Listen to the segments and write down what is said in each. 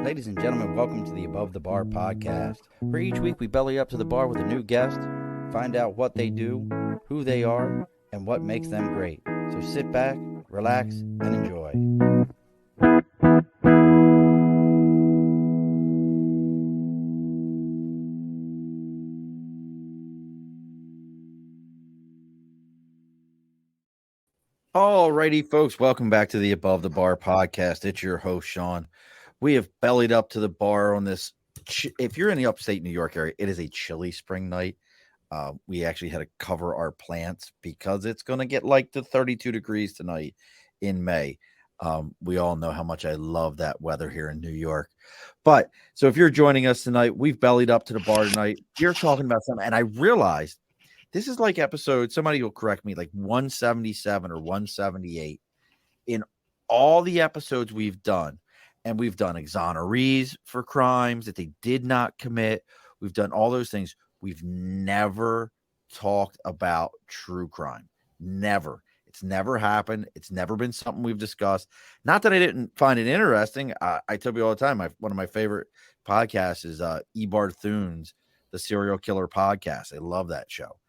Ladies and gentlemen, welcome to the Above the Bar podcast, where each week we belly up to the bar with a new guest, find out what they do, who they are, and what makes them great. So sit back, relax, and enjoy. Alrighty, folks, welcome back to the Above the Bar podcast. It's your host, Sean. We have bellied up to the bar on this. If you're in the upstate New York area, it is a chilly spring night. We actually had to cover our plants because it's going to get like to 32 degrees tonight in May. We all know how much I love that weather here in New York. But so if you're joining us tonight, we've bellied up to the bar tonight. You're talking about something, and I realized this is like episode, somebody will correct me, like 177 or 178 in all the episodes we've done. And we've done exonerees for crimes that they did not commit. We've done all those things. We've never talked about true crime. Never. It's never happened. It's never been something we've discussed. Not that I didn't find it interesting. I tell you all the time, one of my favorite podcasts is E. Barthoon's The Serial Killer Podcast. I love that show.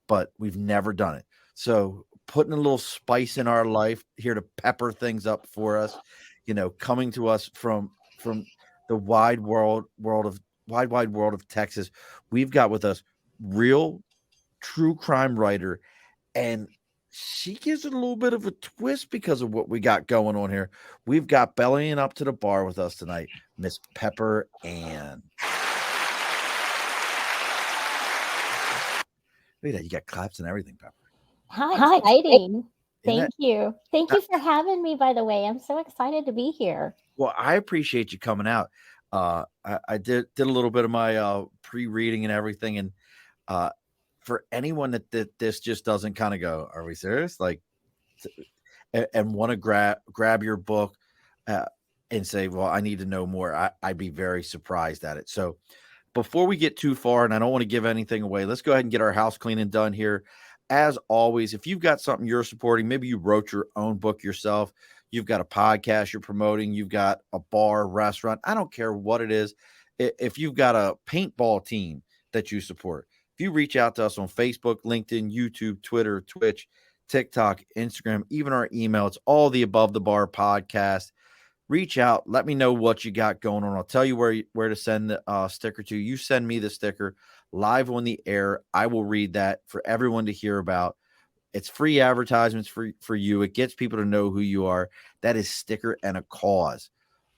But we've never done it. So putting a little spice in our life here to pepper things up for us, coming to us from the wide world of Texas. We've got with us real true crime writer, and she gives it a little bit of a twist because of what we got going on here. We've got bellying up to the bar with us tonight, Miss Pepper Ann. Look at that. You got claps and everything, Pepper. How exciting. Thank you. Thank you for having me, by the way. I'm so excited to be here. Well, I appreciate you coming out. I did a little bit of my pre-reading and everything. And for anyone that this just doesn't kind of go, are we serious? Like, and want to grab your book and say, well, I need to know more. I'd be very surprised at it. So before we get too far, and I don't want to give anything away, let's go ahead and get our house cleaning done here. As always, if you've got something you're supporting, maybe you wrote your own book yourself, you've got a podcast you're promoting, you've got a bar, restaurant, I don't care what it is. If you've got a paintball team that you support, if you reach out to us on Facebook, LinkedIn, YouTube, Twitter, Twitch, TikTok, Instagram, even our email, it's all the Above the Bar podcast. Reach out. Let me know what you got going on. I'll tell you where to send the sticker to. You send me the sticker live on the air. I will read that for everyone to hear about. It's free advertisements for you. It gets people to know who you are. That is Sticker and a Cause.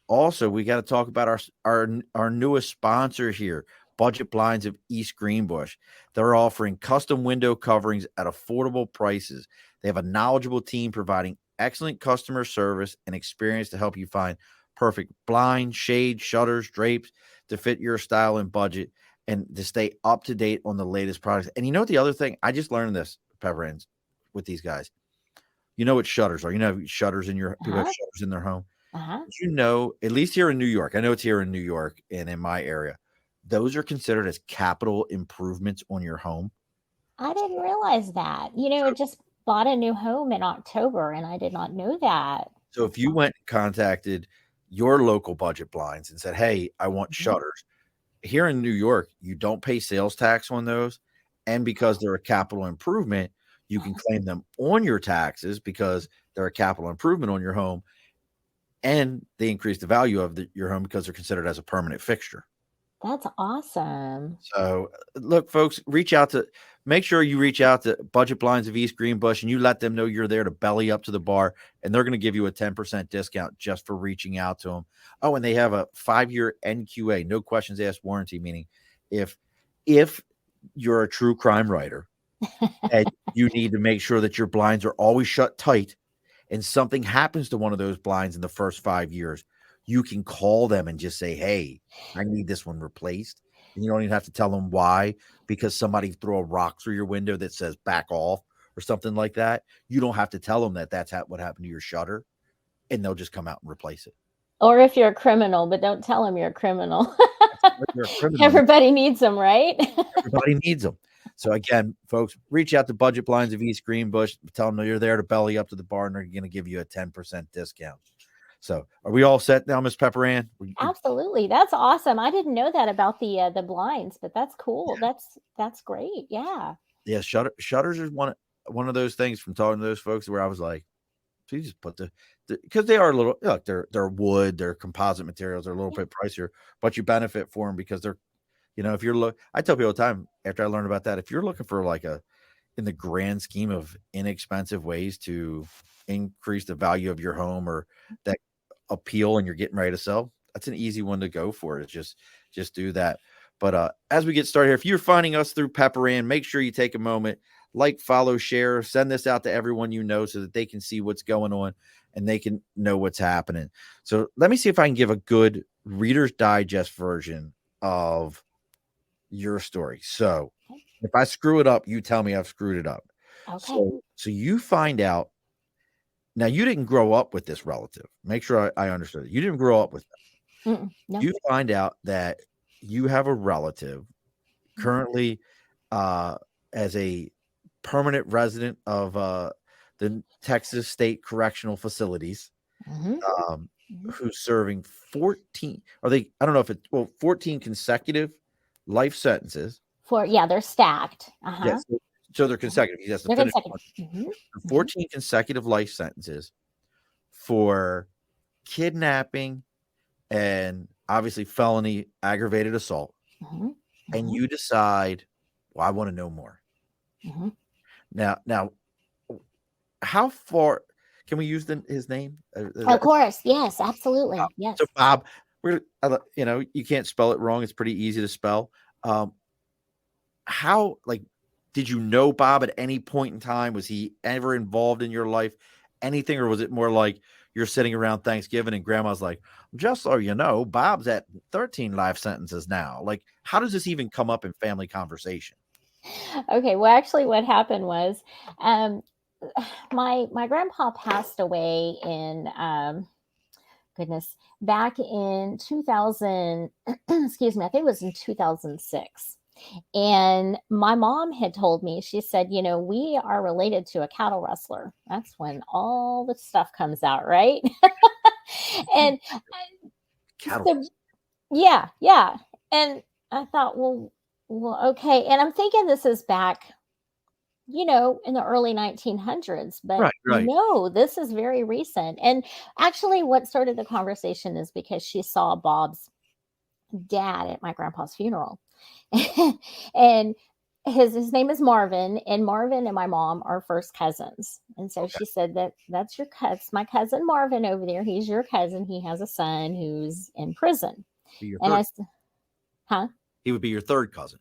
Also, we got to talk about our newest sponsor here, Budget Blinds of East Greenbush. They're offering custom window coverings at affordable prices. They have a knowledgeable team providing excellent customer service and experience to help you find perfect blinds, shades, shutters, drapes to fit your style and budget, and to stay up to date on the latest products. And you know what the other thing? I just learned this, Pepper Ends, with these guys. You know what shutters are. You know shutters in your people have shutters in their home. At least here in New York, I know it's here in New York and in my area, those are considered as capital improvements on your home. I didn't realize that. Just bought a new home in October, and I did not know that. So if you went and contacted your local Budget Blinds and said, hey, I want shutters, here in New York, you don't pay sales tax on those. And because they're a capital improvement, you can claim them on your taxes because they're a capital improvement on your home. And they increase the value of your home because they're considered as a permanent fixture. That's awesome. So look, folks, make sure you reach out to Budget Blinds of East Greenbush and you let them know you're there to belly up to the bar, and they're going to give you a 10% discount just for reaching out to them. Oh, and they have a 5-year NQA, no questions asked warranty, meaning if you're a true crime writer and you need to make sure that your blinds are always shut tight and something happens to one of those blinds in the first 5 years, you can call them and just say, hey, I need this one replaced. And you don't even have to tell them why, because somebody threw a rock through your window that says back off or something like that. You don't have to tell them that that's what happened to your shutter, and they'll just come out and replace it. Or if you're a criminal, but don't tell them you're a criminal. Everybody needs them, right? Everybody needs them. So again, folks, reach out to Budget Blinds of East Greenbush. Tell them you're there to belly up to the bar, and they're going to give you a 10% discount. So are we all set now, Miss Pepper Ann? Absolutely. That's awesome. I didn't know that about the blinds, but that's cool. That's great. Yeah. Yeah, shutters is one of those things from talking to those folks where I was like, so you just put the because they are a little look, they're wood, they're composite materials, they're a little Yeah. bit pricier, but you benefit for them because they're, if you're I tell people all the time after I learned about that, if you're looking for like in the grand scheme of inexpensive ways to increase the value of your home or that appeal and you're getting ready to sell, that's an easy one to go for. Is just do that. But as we get started here, if you're finding us through Pepper Ann, make sure you take a moment, like, follow, share, send this out to everyone you know so that they can see what's going on and they can know what's happening. So let me see if I can give a good Reader's Digest version of your story. So if I screw it up, you tell me I've screwed it up. Okay. So you find out now you didn't grow up with this relative. Make sure I understood it. You didn't grow up with them. No. You find out that you have a relative currently as a permanent resident of the Texas State Correctional Facilities, who's serving 14. Are they? I don't know if it's 14 consecutive life sentences. They're stacked. Yes, so they're consecutive. He has to finish 14 consecutive life sentences for kidnapping and obviously felony aggravated assault. And you decide, well, I want to know more. Now, how far can we use his name? Of course, yes, absolutely, yes. So Bob, you can't spell it wrong. It's pretty easy to spell. How did you know Bob at any point in time? Was he ever involved in your life? Anything, or was it more like you're sitting around Thanksgiving and grandma's like, just so you know, Bob's at 13 life sentences now. Like, how does this even come up in family conversation? Okay, well, actually what happened was my grandpa passed away in back in 2000, excuse me, I think it was in 2006. And my mom had told me, she said, we are related to a cattle rustler. That's when all the stuff comes out, right? And cattle. Yeah. And I thought, well, okay. And I'm thinking this is back, in the early 1900s, but right. no, this is very recent. And actually what started the conversation is because she saw Bob's dad at my grandpa's funeral. And his name is Marvin, and Marvin and my mom are first cousins. And so she said that's my cousin Marvin over there. He's your cousin. He has a son who's in prison. And I said, huh? He would be your third cousin.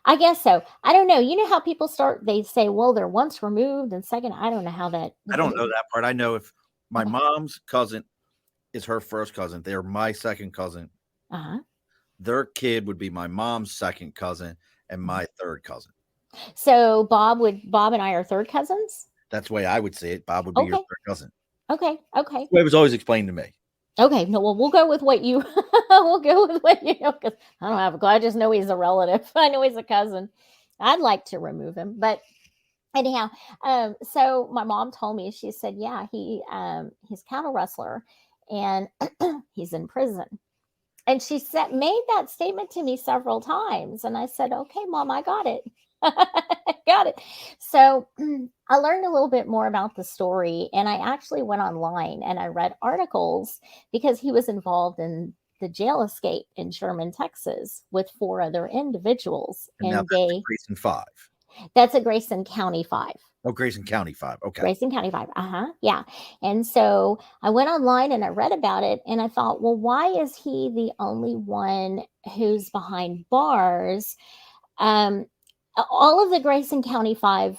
I guess so. I don't know. You know how people they say, well, they're once removed and second. I don't know how that. I don't know that part. I know if my mom's cousin is her first cousin, they're my second cousin. Their kid would be my mom's second cousin and my third cousin. So Bob and I are third cousins? That's the way I would say it. Bob would be your third cousin. Okay. It was always explained to me. Okay. No, well, we'll go with what you we'll go with what you know, because I don't have a clue. I just know he's a relative. I know he's a cousin. I'd like to remove him, but anyhow, so my mom told me, she said, yeah, he's cattle rustler and he's in prison. And she made that statement to me several times. And I said, okay, Mom, I got it. Got it. So I learned a little bit more about the story. And I actually went online and I read articles because he was involved in the jail escape in Sherman, Texas with 4 other individuals. And now that's Grayson 5. That's a Grayson County 5. Oh, Grayson County 5. Okay. Grayson County 5. Yeah. And so I went online and I read about it and I thought, well, why is he the only one who's behind bars? All of the Grayson County 5,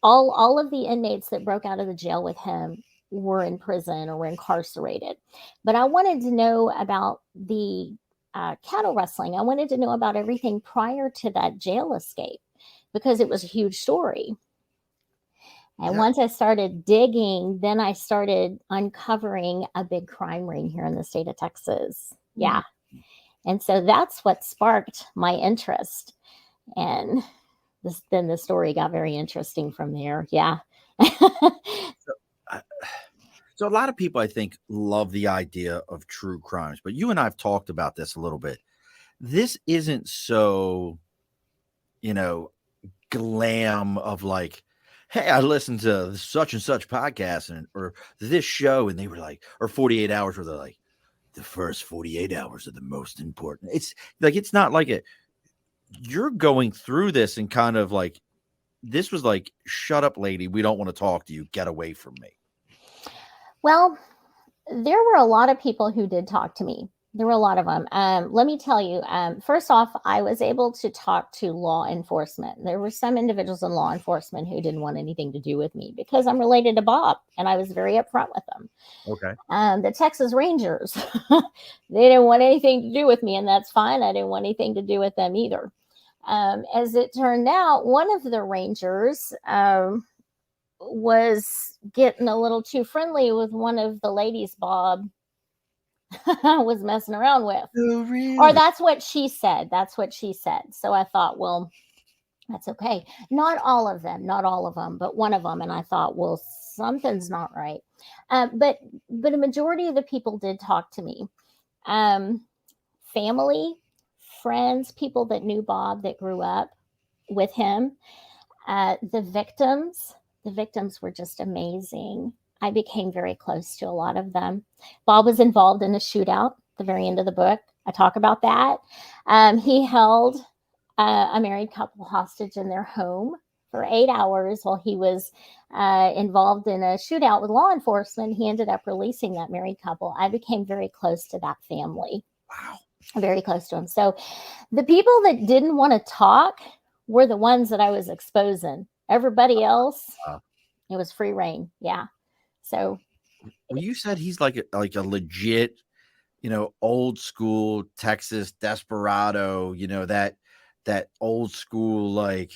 all of the inmates that broke out of the jail with him were in prison or were incarcerated. But I wanted to know about the cattle rustling. I wanted to know about everything prior to that jail escape because it was a huge story. And once I started digging, then I started uncovering a big crime ring here in the state of Texas. Yeah. And so that's what sparked my interest. And then the story got very interesting from there. Yeah. So a lot of people, I think, love the idea of true crimes, but you and I have talked about this a little bit. This isn't so, you know, glam of like, hey, I listened to such and such podcast and or this show, and they were like, or 48 hours where they're like, the first 48 hours are the most important. It's like it's not like it. You're going through this and kind of like this was like, shut up, lady. We don't want to talk to you. Get away from me. Well, there were a lot of people who did talk to me. There were a lot of them. Let me tell you, first off, I was able to talk to law enforcement. There were some individuals in law enforcement who didn't want anything to do with me because I'm related to Bob, and I was very upfront with them. Okay. The Texas Rangers, they didn't want anything to do with me, and that's fine. I didn't want anything to do with them either. As it turned out, one of the Rangers was getting a little too friendly with one of the ladies Bob was messing around with. Oh, Or really? that's what she said. That's what she said. So I thought, well, that's okay. Not all of them, but one of them. And I thought, well, something's not right. But a majority of the people did talk to me. Family, friends, people that knew Bob that grew up with him. The victims were just amazing. I became very close to a lot of them. Bob was involved in a shootout at the very end of the book. I talk about that. He held a married couple hostage in their home for 8 hours while he was involved in a shootout with law enforcement. He ended up releasing that married couple. I became very close to that family. Wow. Very close to them. So the people that didn't want to talk were the ones that I was exposing. Everybody else, it was free reign. Yeah. So, well, you said he's like a legit, old school Texas desperado. That old school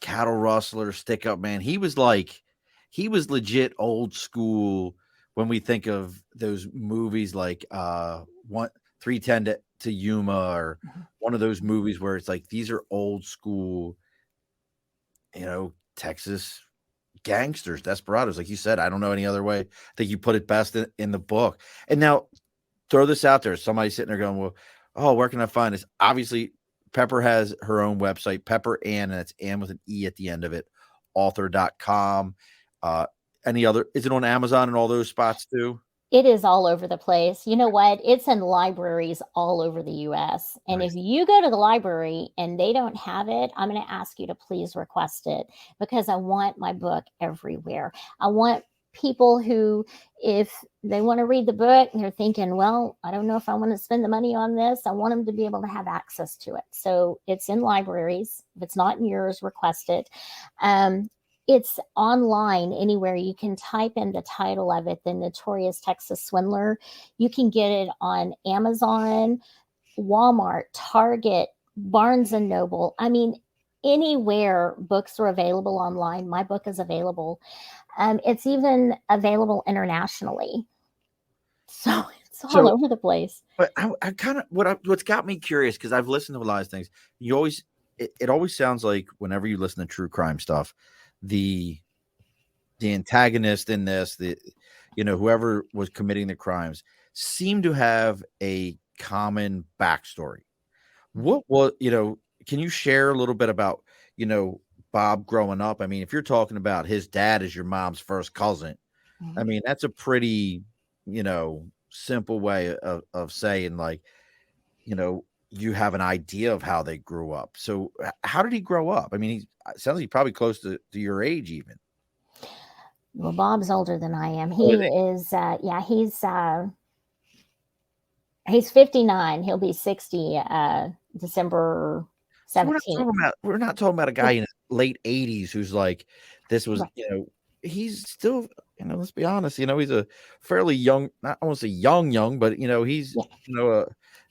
cattle rustler, stick up man. He was legit old school. When we think of those movies like 310 to Yuma or one of those movies where it's like these are old school, Texas gangsters, desperados, like you said. I don't know any other way. I think you put it best in the book. And now throw this out there. Somebody's sitting there going, well, oh, where can I find this? Obviously, Pepper has her own website, Pepper Ann, and it's Ann with an E at the end of it, author.com. Any other, is it on Amazon and all those spots too? it is all over the place. You know what? It's in libraries all over the US. And if Nice. you go to the library and they don't have it, I'm going to ask you to please request it because I want my book everywhere. I want people who, if they want to read the book and they're thinking, well, I don't know if I want to spend the money on this, I want them to be able to have access to it. So it's in libraries. If it's not in yours, request it. It's online anywhere. You can type in the title of it, The Notorious Texas Swindler. You can get it on Amazon, Walmart, Target, Barnes and Noble. I mean, anywhere books are available online, my book is available. It's even available internationally. So it's all over the place. But I kind of what's got me curious, because I've listened to a lot of things. You always it always sounds like whenever you listen to true crime stuff, the antagonist in this, whoever was committing the crimes, seemed to have a common backstory. What can you share a little bit about Bob growing up? I mean, if you're talking about his dad is your mom's first cousin, I mean, that's a pretty simple way of saying, like, you have an idea of how they grew up. So how did he grow up? I mean, it sounds like he's probably close to your age even. Well, Bob's older than I am. He is, he's 59. He'll be 60 December 17th. So we're not talking about a guy in his late 80s who's like, this was, right. He's still, let's be honest, he's a fairly young, not I want to say young, but he's,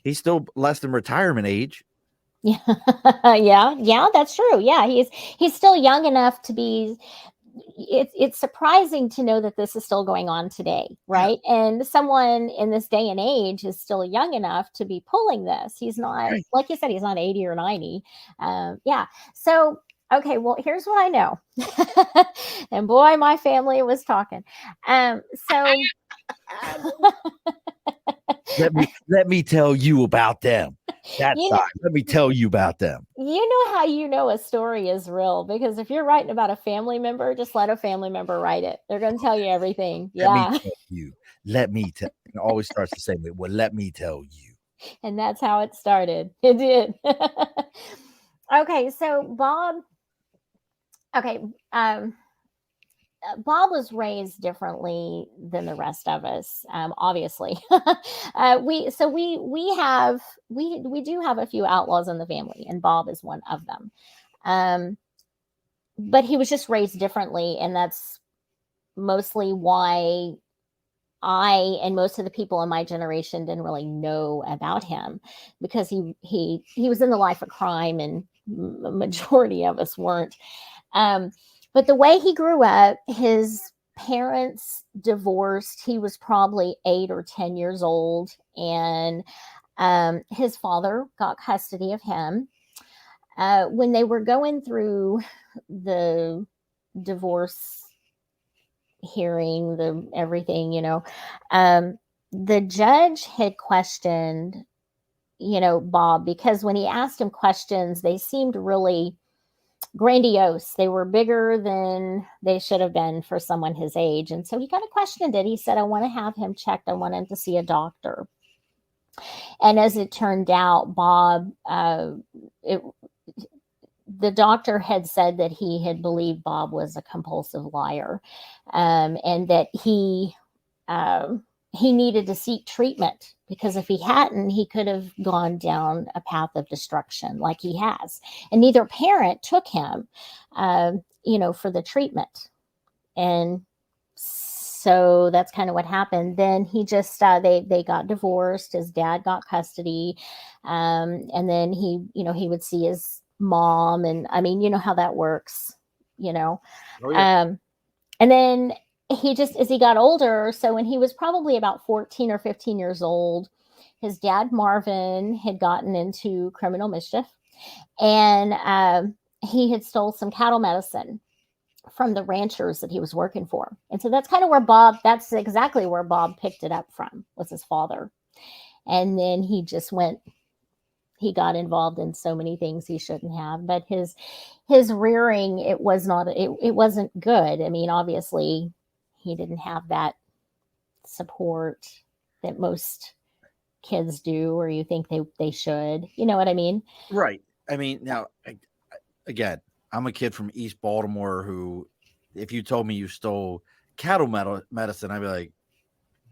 he's still less than retirement age. Yeah. yeah, that's true. Yeah, he's still young enough to be. It's surprising to know that this is still going on today, right? Yeah. And someone in this day and age is still young enough to be pulling this. He's not, like you said, he's not 80 or 90. Yeah. So Okay, well, here's what I know. And boy, my family was talking. So Let me tell you about them. That you know, side. Let me tell you about them. you know how you know a story is real, because if you're writing about a family member, just let a family member write it. They're going to tell you everything. Let me Yeah. tell you. Let me tell. It always starts the same way. Well, let me tell you. And that's how it started. It did. Okay, so Bob, okay, um, Bob was raised differently than the rest of us, obviously. We do have a few outlaws in the family, and Bob is one of them. Um, but he was just raised differently, and that's mostly why I and most of the people in my generation didn't really know about him, because he was in the life of crime, and majority of us weren't. Um, but the way he grew up, his parents divorced. He was probably 8 or 10 years old, and his father got custody of him. When they were going through the divorce hearing, the everything, the judge had questioned, Bob, because when he asked him questions, they seemed really grandiose. They were bigger than they should have been for someone his age. And so he kind of questioned it. He said, I want to have him checked. I want him to see a doctor. And as it turned out, Bob, it, the doctor had said that he had believed Bob was a compulsive liar, and that he needed to seek treatment, because if he hadn't, he could have gone down a path of destruction like he has. And neither parent took him, for the treatment. And so that's kind of what happened. Then he just they got divorced. His dad got custody, and then he would see his mom, and I mean, you know how that works, you know. Oh yeah. And then he just, as he got older, so when he was probably about 14 or 15 years old, his dad Marvin had gotten into criminal mischief, and he had stole some cattle medicine from the ranchers that he was working for. And so that's exactly where Bob picked it up from, was his father. And then he got involved in so many things he shouldn't have. But his rearing, it wasn't good. I mean, obviously he didn't have that support that most kids do, or you think they should. You know what I mean? Right. I mean, now again, I'm a kid from East Baltimore who, if you told me you stole cattle medicine, I'd be like,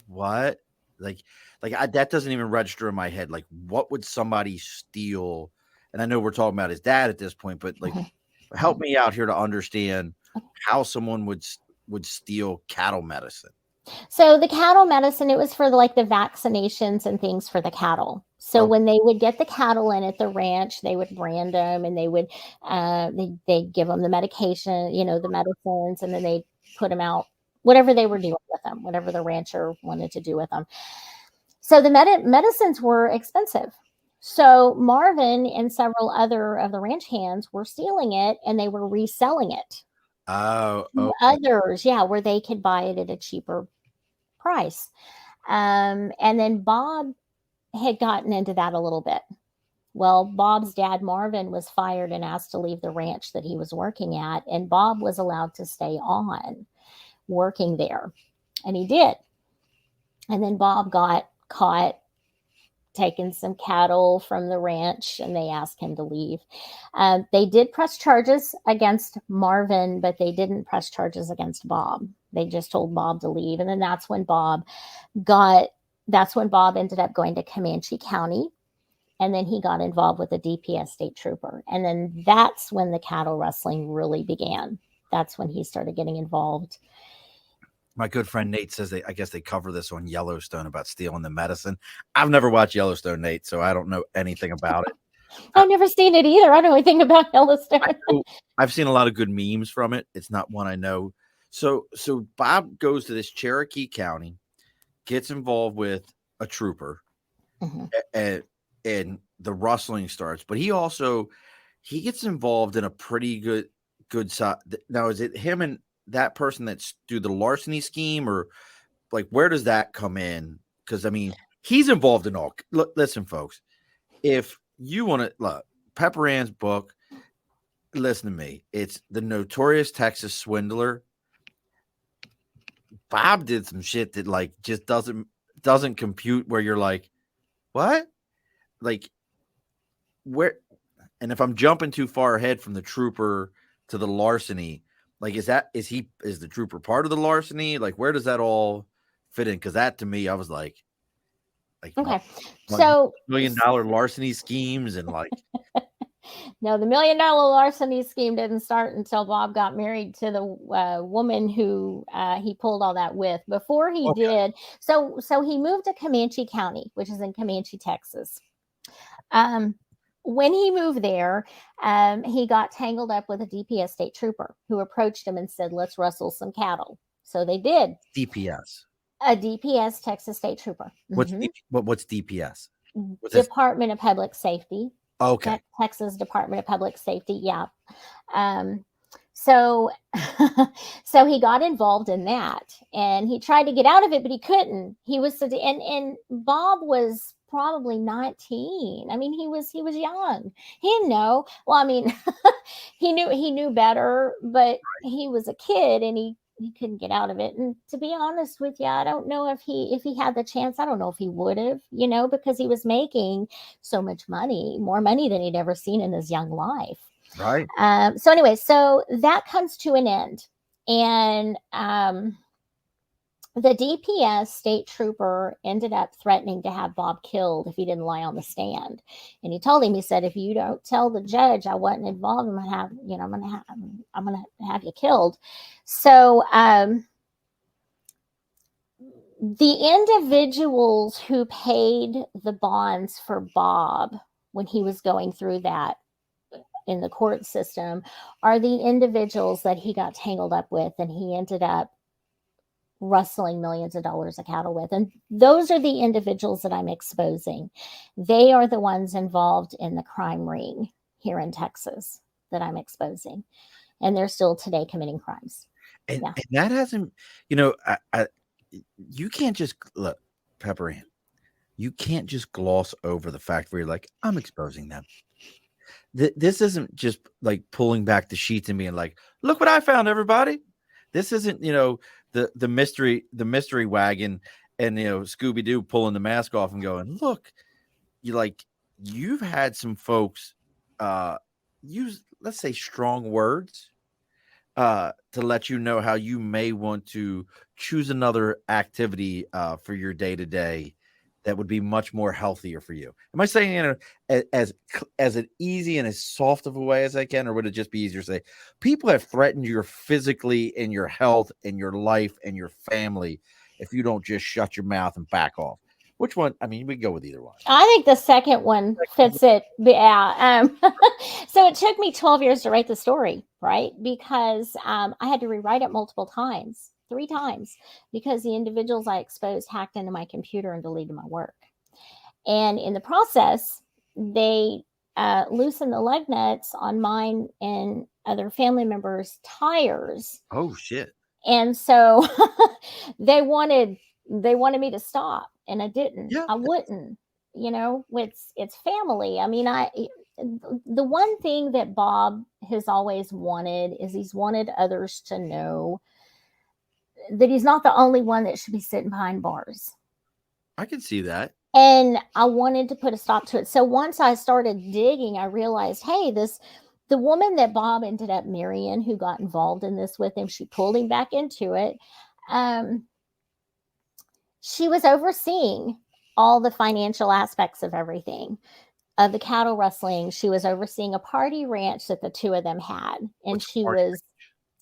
what? Like, that doesn't even register in my head. Like, what would somebody steal? And I know we're talking about his dad at this point, but like, help me out here to understand how someone would steal cattle medicine. So the cattle medicine, it was for like the vaccinations and things for the cattle. So Oh, when they would get the cattle in at the ranch, they would brand them, and they give them the medication, the medicines, and then they put them out, whatever they were doing with them, whatever the rancher wanted to do with them. So the medicines were expensive. So Marvin and several other of the ranch hands were stealing it, and they were reselling it oh, to okay. others, yeah, where they could buy it at a cheaper price. And then Bob had gotten into that a little bit. Well, Bob's dad, Marvin, was fired and asked to leave the ranch that he was working at, and Bob was allowed to stay on working there. And he did. And then Bob got caught taking some cattle from the ranch, and they asked him to leave. They did press charges against Marvin, but they didn't press charges against Bob. They just told Bob to leave. And then got that's when Bob ended up going to Comanche County, and then he got involved with a DPS state trooper. And then that's when the cattle rustling really began. That's when he started getting involved. My good friend Nate says I guess they cover this on Yellowstone about stealing the medicine. I've never watched Yellowstone, Nate, so I don't know anything about it. I've never seen it either. I don't know anything about Yellowstone. I've seen a lot of good memes from it. It's not one I know. So Bob goes to this Cherokee County, gets involved with a trooper, Mm-hmm. and the rustling starts. But he gets involved in a pretty good good side. Now, is it him and that person that's do the larceny scheme, or like where does that come in? Because I mean, he's involved in all. Look, listen, folks, if you want to look, Pepper Ann's book, listen to me. It's The Notorious Texas Swindler. Bob did some shit that like just doesn't compute. Where you're like, what? Like where? And if I'm jumping too far ahead from the trooper to the larceny, like is the trooper part of the larceny? Like where does that all fit in? Because that to me, I was like Okay. like So $1 million larceny schemes and like no, the $1 million larceny scheme didn't start until Bob got married to the woman who he pulled all that with. Before he okay, did, so he moved to Comanche County, which is in Comanche, Texas. Um, when he moved there, he got tangled up with a DPS state trooper who approached him and said, "Let's rustle some cattle." So they did. DPS. A DPS, Texas state trooper. Mm-hmm. What's DPS? What's this? Department of Public Safety. Okay, Texas Department of Public Safety. Yeah. Um, so, so he got involved in that, and he tried to get out of it, but he couldn't. He was and Bob was probably 19. I mean, he was young. He didn't know. Well, I mean, he knew better, but he was a kid, and he couldn't get out of it. And to be honest with you, I don't know if he had the chance. I don't know if he would have, because he was making so much money, more money than he'd ever seen in his young life. right. So anyway, so that comes to an end, and the DPS state trooper ended up threatening to have Bob killed if he didn't lie on the stand. And he told him, he said, "If you don't tell the judge I wasn't involved, I'm gonna have you killed." So the individuals who paid the bonds for Bob when he was going through that in the court system are the individuals that he got tangled up with, and he ended up rustling millions of dollars of cattle with. And those are the individuals that I'm exposing. They are the ones involved in the crime ring here in Texas that I'm exposing. And they're still today committing crimes. And, Yeah. and that hasn't, you can't just look, Pepper Ann, you can't just gloss over the fact where you're like, I'm exposing them. This isn't just like pulling back the sheets and being like, look what I found, everybody. This isn't, the mystery wagon and Scooby-Doo pulling the mask off and going, look, you've had some folks use, let's say, strong words to let you know how you may want to choose another activity for your day-to-day that would be much more healthier for you. Am I saying as an easy and as soft of a way as I can, or would it just be easier to say people have threatened your physically and your health and your life and your family if you don't just shut your mouth and back off? Which one? I mean, we can go with either one. I think the second one fits it. Yeah. So it took me 12 years to write the story, right? Because I had to rewrite it multiple times. 3 times, because the individuals I exposed hacked into my computer and deleted my work. And in the process, they loosened the lug nuts on mine and other family members' tires. Oh shit! And so they wanted me to stop, and I didn't. Yeah. I wouldn't. It's family. I mean, the one thing that Bob has always wanted is he's wanted others to know that he's not the only one that should be sitting behind bars. I can see that. And I wanted to put a stop to it. So once I started digging, I realized, hey, the woman that Bob ended up marrying, who got involved in this with him, she pulled him back into it. She was overseeing all the financial aspects of everything, of the cattle rustling. She was overseeing a party ranch that the two of them had.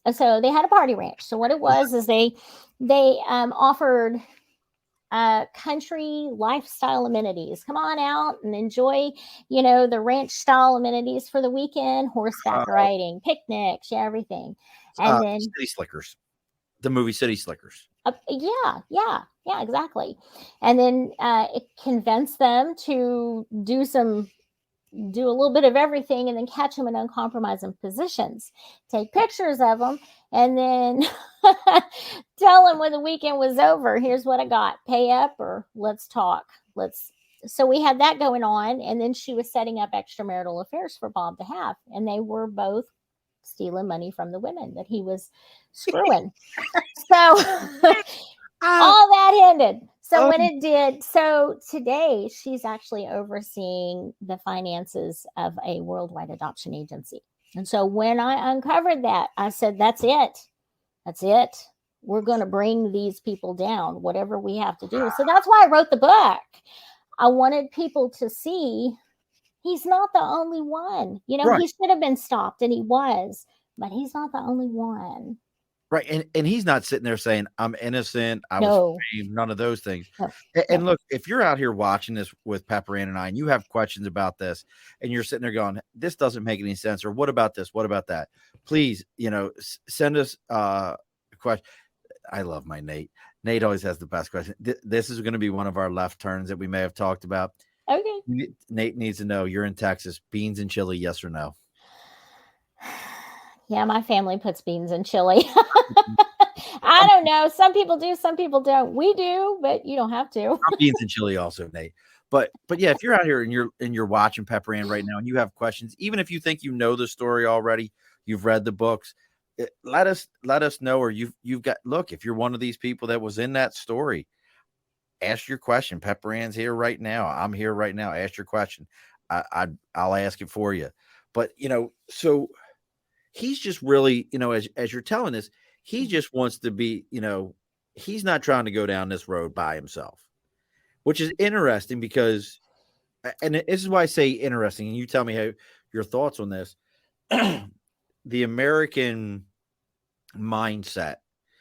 And so they had a party ranch. So what it was is they offered country lifestyle amenities. Come on out and enjoy, the ranch style amenities for the weekend, horseback riding, picnics, everything. And then City Slickers, the movie City Slickers. Yeah, exactly. And then it convinced them to do some do a little bit of everything and then catch them in uncompromising positions, take pictures of them, and then tell them when the weekend was over, here's what I got, pay up or let's talk. So we had that going on, and then she was setting up extramarital affairs for Bob to have, and they were both stealing money from the women that he was screwing. So Ah, all that ended. So oh, when it did, so today she's actually overseeing the finances of a worldwide adoption agency. And so when I uncovered that, I said, that's it. That's it. We're going to bring these people down, whatever we have to do. So that's why I wrote the book. I wanted people to see he's not the only one. You know, right. he should have been stopped, and he was, but he's not the only one. Right, and he's not sitting there saying, "I'm innocent, I was No, framed," none of those things. no, And no. look, if you're out here watching this with Pepper Ann and I, and you have questions about this, and you're sitting there going, "This doesn't make any sense," or "What about this? What about that?" Please, send us a question. I love my Nate. Nate always has the best question. This is going to be one of our left turns that we may have talked about. Okay. Nate needs to know, you're in Texas, beans and chili, yes or no? Yeah, my family puts beans in chili. I don't know. Some people do, some people don't. We do, but you don't have to. I'm beans and chili also, Nate. But yeah, if you're out here and you're watching Pepper Ann right now and you have questions, even if you think you know the story already, you've read the books, let us know. Or you've got, look, if you're one of these people that was in that story, ask your question. Pepper Ann's here right now. I'm here right now. Ask your question. I'll ask it for you. But so he's just really, as you're telling us, he just wants to be, he's not trying to go down this road by himself, which is interesting because, and this is why I say interesting, and you tell me how your thoughts on this. The American mindset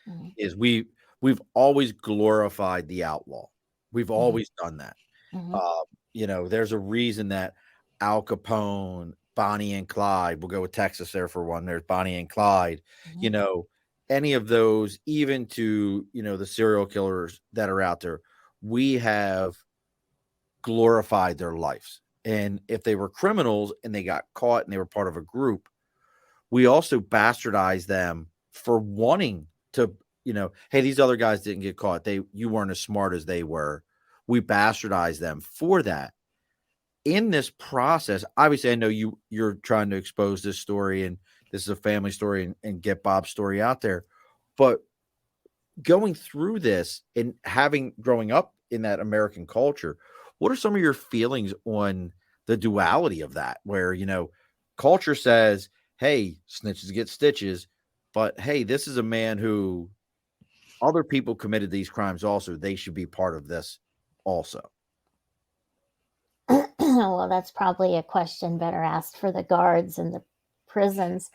Mhm, is we've always glorified the outlaw. We've mhm, always done that. mhm, Uh, there's a reason that Al Capone, Bonnie and Clyde, we'll go with Texas there for one. There's Bonnie and Clyde, mhm. you know, any of those, even to, the serial killers that are out there, we have glorified their lives. And if they were criminals and they got caught and they were part of a group, we also bastardized them for wanting to, hey, these other guys didn't get caught. You weren't as smart as they were. We bastardized them for that. In this process, obviously, I know you're trying to expose this story, and this is a family story, and get Bob's story out there. But going through this and growing up in that American culture, what are some of your feelings on the duality of that? Where, culture says, hey, snitches get stitches, but hey, this is a man who other people committed these crimes also. They should be part of this also. Well, that's probably a question better asked for the guards and the prisons.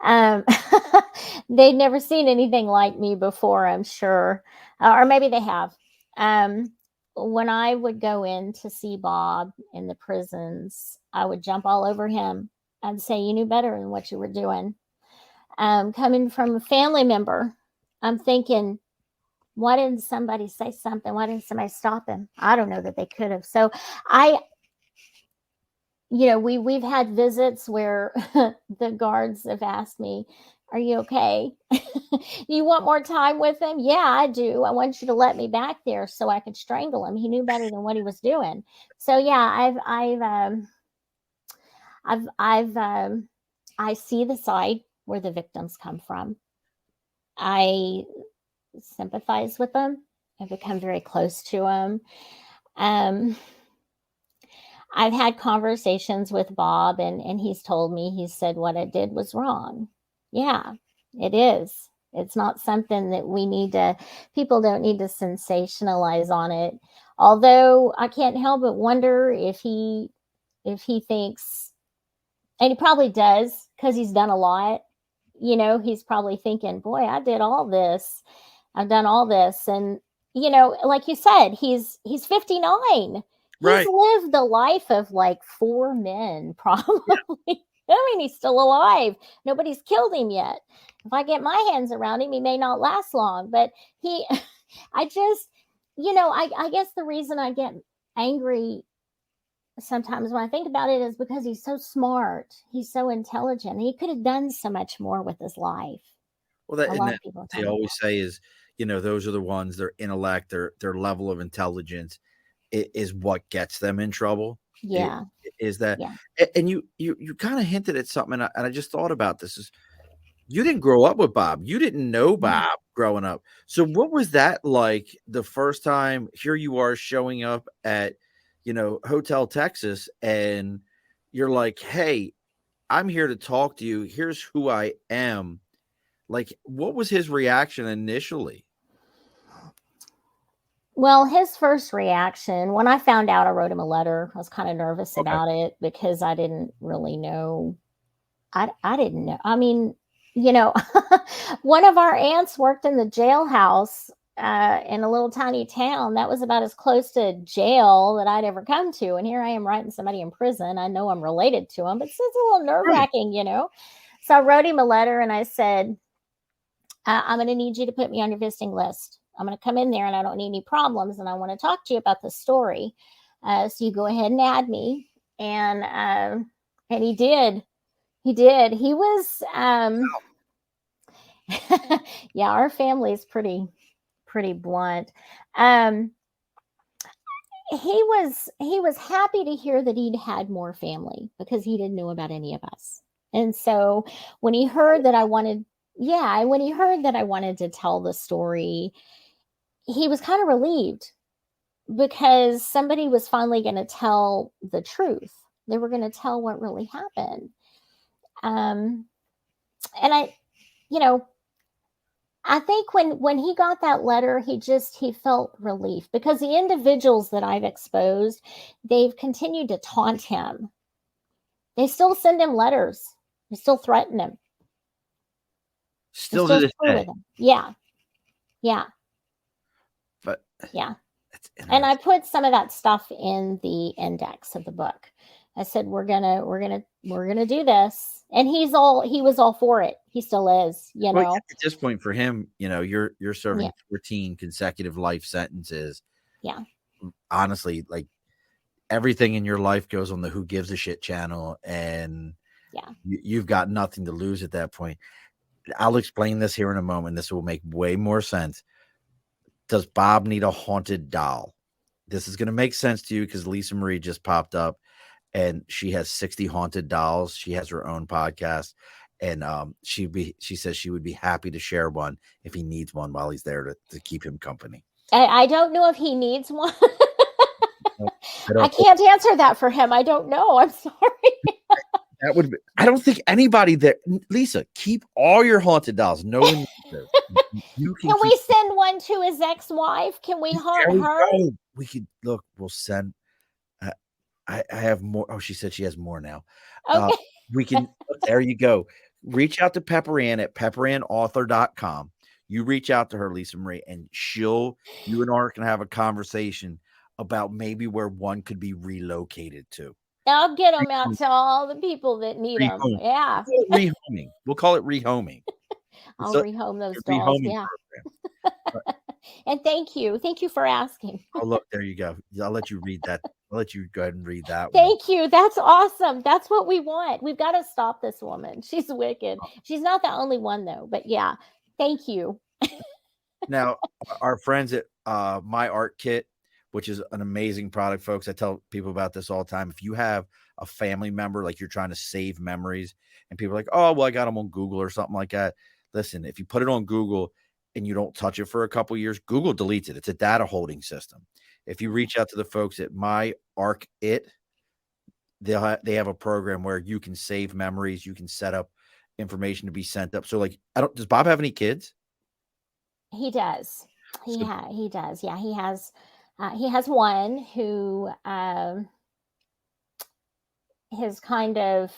Um, they'd never seen anything like me before, I'm sure, or maybe they have. Um, when I would go in to see Bob in the prisons, I would jump all over him. I'd say, "You knew better than what you were doing." Coming from a family member, I'm thinking, why didn't somebody say something? Why didn't somebody stop him? I don't know that they could have. So I, we've had visits where the guards have asked me, "Are you okay? You want more time with him?" "Yeah, I do. I want you to let me back there so I could strangle him. He knew better than what he was doing." So yeah, I see the side where the victims come from. I sympathize with them. I've become very close to them. Um, I've had conversations with Bob, and he's told me, he said, what I did was wrong. Yeah, it is. It's not something that people don't need to sensationalize on it. Although I can't help but wonder if he thinks, and he probably does because he's done a lot. He's probably thinking, boy, I did all this. I've done all this. And, like you said, he's 59. He's Right. lived the life of like four men, probably. I mean, he's still alive. Nobody's killed him yet. If I get my hands around him, he may not last long. But I just, I guess the reason I get angry sometimes when I think about it, is because he's so smart. He's so intelligent. He could have done so much more with his life. Well, that A and lot that of people they tell me always that. say is, those are the ones, their intellect, their level of intelligence is what gets them in trouble. It Yeah. is that, Yeah. and you kind of hinted at something, and I just thought about this is you didn't grow up with Bob. You didn't know No. Bob growing up. So what was that like the first time here you are showing up at, Hotel Texas, and you're like, "Hey, I'm here to talk to you. Here's who I am." Like, what was his reaction initially? Well, his first reaction when I found out, I wrote him a letter. I was kind of nervous Okay. about it because I didn't really know. I didn't know. I mean, you know, one of our aunts worked in the jailhouse in a little tiny town. That was about as close to jail that I'd ever come to. And here I am writing somebody in prison. I know I'm related to him, but it's a little nerve Right. wracking. So I wrote him a letter and I said, I'm going to need you to put me on your visiting list. I'm going to come in there and I don't need any problems. And I want to talk to you about this story. So you go ahead and add me. And he did. He did. He was, yeah, our family is pretty blunt. Um, he was happy to hear that he'd had more family because he didn't know about any of us. And so when he heard that I wanted, yeah, when he heard that I wanted to tell the story, he was kind of relieved because somebody was finally going to tell the truth. They were going to tell what really happened. Um, and you know, I think when he got that letter, he felt relief because the individuals that I've exposed, they've continued to taunt him. They still send him letters. They still threaten him. They Still to still this screw with day. him. Yeah, yeah, But yeah. it's And I interesting. put some of that stuff in the index of the book. I said we're gonna do this, and he was all for it. He still is, you Well, yeah, know. at this point for him, you're Yeah, serving 14 consecutive life sentences. yeah, Honestly, like everything in your life goes on the Who Gives a Shit channel, and yeah. you've got nothing to lose at that point. I'll explain this here in a moment. This will make way more sense. Does Bob need a haunted doll? This is going to make sense to you because Lisa Marie just popped up and she has 60 haunted dolls. She has her own podcast. And she says she would be happy to share one if he needs one while he's there to keep him company. I don't know if he needs one. No, I I don't. can't answer that for him. I don't know. I'm sorry. That would be, I don't think anybody there. Lisa, keep all your haunted dolls. No one needs those. You can Can keep. we send one to his ex-wife? Can we haunt There we her? go. We could look. We'll send. Uh, I have more. Oh, she said she has more now. Uh, Okay. we can. There you go. Reach out to Pepper Ann at pepperanauthor.com. You reach out to her, Lisa Marie, and you and Art can have a conversation about maybe where one could be relocated to. I'll get them out Rehome. to all the people that need them. Rehome. Yeah. We'll call it rehoming. It's I'll a rehome those dolls. rehoming Yeah. program. But, And thank you. Thank you for asking. oh, look, there you go. I'll let you read that. I'll let you go ahead and read that one. Thank you. That's awesome. That's what we want. We've got to stop this woman. She's wicked. She's not the only one though, but yeah. Thank you. Now, our friends at My Art Kit, which is an amazing product, folks. I tell people about this all the time. If you have a family member, like you're trying to save memories, and people are like, oh, well, I got them on Google or something like that. Listen, if you put it on Google and you don't touch it for a couple years, Google deletes it. It's a data holding system. If you reach out to the folks at My Arc It, they have a program where you can save memories. You can set up information to be sent up. So, like, does Bob have any kids? He does. So He does. Yeah, he has one who has kind of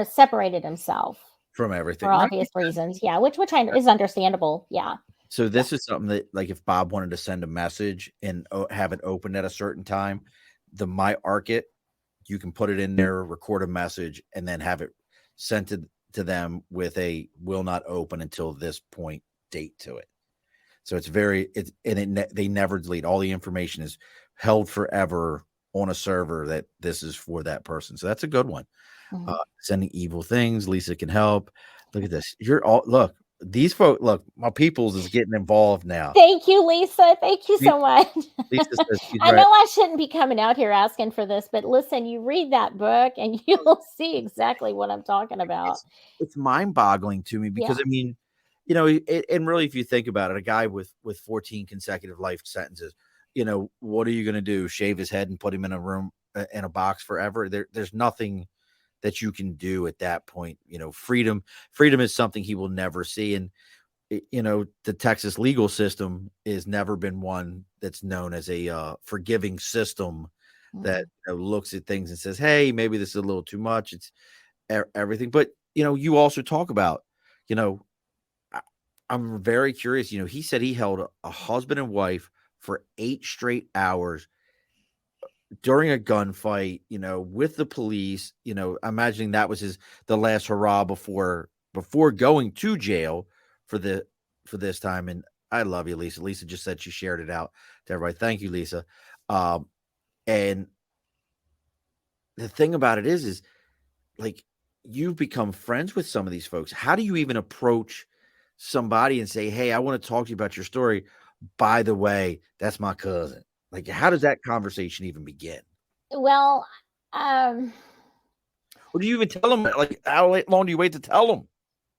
separated himself from for everything. No, obvious reasons. Yeah, which is understandable. Yeah. so Yeah. this is something that, like, if Bob wanted to send a message and have it open at a certain time, the My Arc you can put it in there, record a message, and then have it sent to them with a will not open until this point date to it. So it's they never delete. All the information is held forever on a server that this is for that person. So that's a good one. Mhm. Sending evil things. Lisa can help. Look at this. You're all look. These folks, look, my peoples is getting involved now. Thank you, Lisa. Thank you Le- so much. Lisa says she's I ready. know I shouldn't be coming out here asking for this, but listen, you read that book and you'll see exactly what I'm talking about. It's mind-boggling to me because Yeah. I mean, and really, if you think about it, a guy with 14 consecutive life sentences, what are you going to do? Shave his head and put him in a room in a box forever? There's nothing that you can do at that point. Freedom is something he will never see, and the Texas legal system has never been one that's known as a forgiving system that Mhm. looks at things and says, "Hey, maybe this is a little too much." It's everything. But you also talk about, you know, I, I'm very curious. He said he held a husband and wife for 8 straight hours during a gunfight. With the police. Imagining that was the last hurrah before going to jail for this time. And I love you, Lisa. Lisa just said she shared it out to everybody. Thank you, Lisa. And the thing about it is like you've become friends with some of these folks. How do you even approach somebody and say, "Hey, I want to talk to you about your story. By the way, that's my cousin." Like, how does that conversation even begin? Well, um, Or do you even tell them? Like, how long do you wait to tell them?